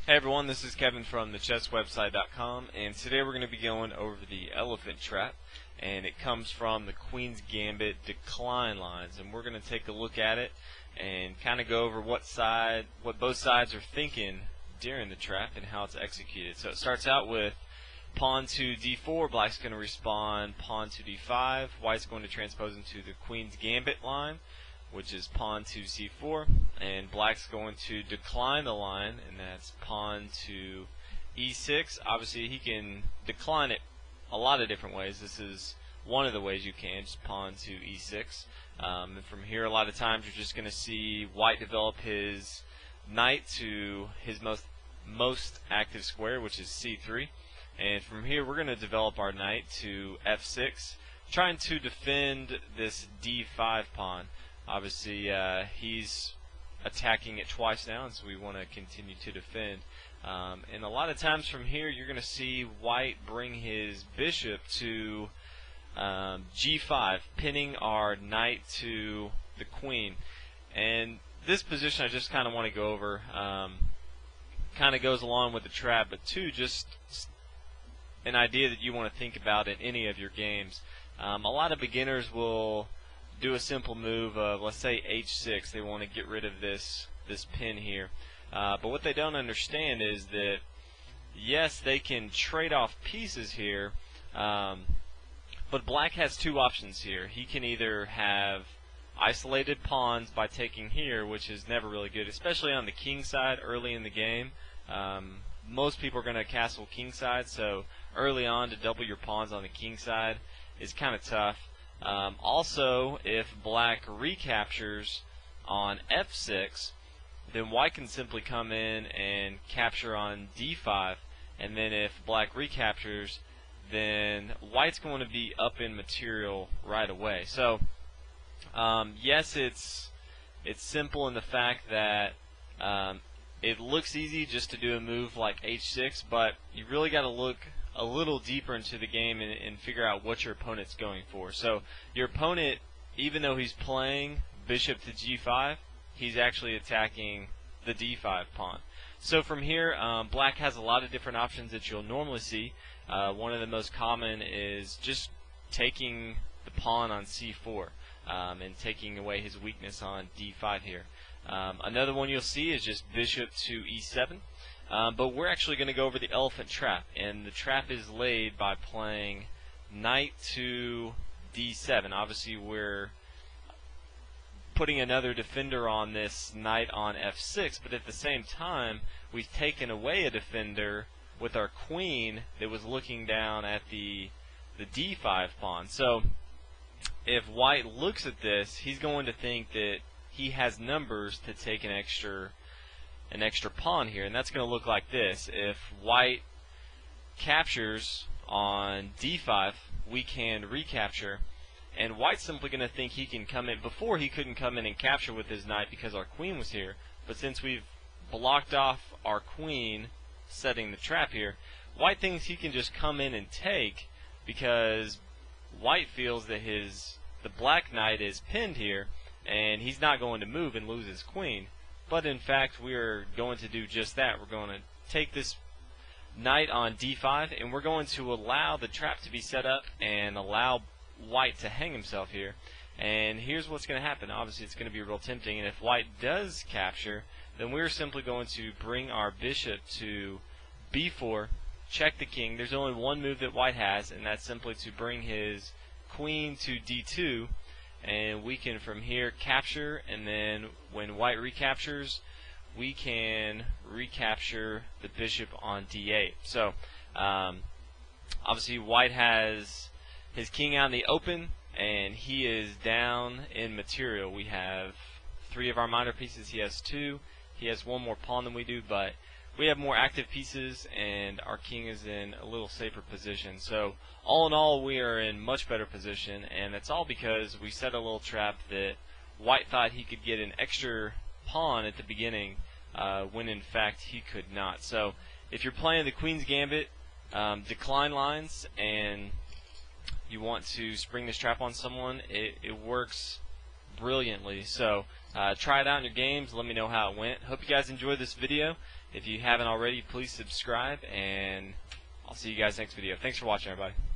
Hey everyone, this is Kevin from thechesswebsite.com, and today we're going to be going over the elephant trap, and it comes from the Queens Gambit Decline lines, and we're going to take a look at it and kind of go over what both sides are thinking during the trap and how it's executed. So it starts out with pawn to d4, black's going to respond pawn to d5, white's going to transpose into the Queens Gambit line, which is pawn to c4, and black's going to decline the line, and that's pawn to e6. Obviously he can decline it a lot of different ways. This is one of the ways you can, just pawn to e6. And from here a lot of times you're just going to see white develop his knight to his most active square, which is c3, and from here we're going to develop our knight to f6, trying to defend this d5 pawn. Obviously, he's attacking it twice now, and so we want to continue to defend. And a lot of times from here, you're going to see white bring his bishop to g5, pinning our knight to the queen. And this position I just kind of want to go over. Kind of goes along with the trap, but two, just an idea that you want to think about in any of your games. A lot of beginners will do a simple move of, let's say, h6. They want to get rid of this pin here, but what they don't understand is that yes, they can trade off pieces here, but black has two options here. He can either have isolated pawns by taking here, which is never really good, especially on the king side early in the game. Most people are going to castle king side, so early on to double your pawns on the king side is kind of tough. Also, if black recaptures on f6, then white can simply come in and capture on d5, and then if black recaptures, then white's going to be up in material right away. So yes, it's simple in the fact that it looks easy just to do a move like h6, but you really got to look a little deeper into the game and figure out what your opponent's going for. So your opponent, even though he's playing bishop to g5, he's actually attacking the d5 pawn. So from here, black has a lot of different options that you'll normally see. One of the most common is just taking the pawn on c4 and taking away his weakness on d5 here. Another one you'll see is just bishop to e7. But we're actually going to go over the elephant trap, and the trap is laid by playing knight to d7. Obviously we're putting another defender on this knight on f6, but at the same time we've taken away a defender with our queen that was looking down at the d5 pawn. So if white looks at this, he's going to think that he has numbers to take an extra pawn here, and that's going to look like this. If white captures on d5, we can recapture, and white's simply going to think he can come in. Before, he couldn't come in and capture with his knight because our queen was here, but since we've blocked off our queen, setting the trap here, white thinks he can just come in and take, because white feels that the black knight is pinned here and he's not going to move and lose his queen. But in fact, we're going to do just that. We're going to take this knight on d5, and we're going to allow the trap to be set up and allow white to hang himself here. And here's what's going to happen. Obviously, it's going to be real tempting, and if white does capture, then we're simply going to bring our bishop to b4, check the king. There's only one move that white has, and that's simply to bring his queen to d2, and we can from here capture, and then when white recaptures, we can recapture the bishop on d8. So obviously white has his king out in the open, and he is down in material. We have 3 of our minor pieces, he has 2. He has 1 more pawn than we do, but we have more active pieces, and our king is in a little safer position. So all in all, we are in much better position, and it's all because we set a little trap that white thought he could get an extra pawn at the beginning, when in fact he could not. So if you're playing the Queen's Gambit decline lines and you want to spring this trap on someone, it works brilliantly. So try it out in your games. Let me know how it went. Hope you guys enjoyed this video. If you haven't already, please subscribe, and I'll see you guys next video. Thanks for watching, everybody.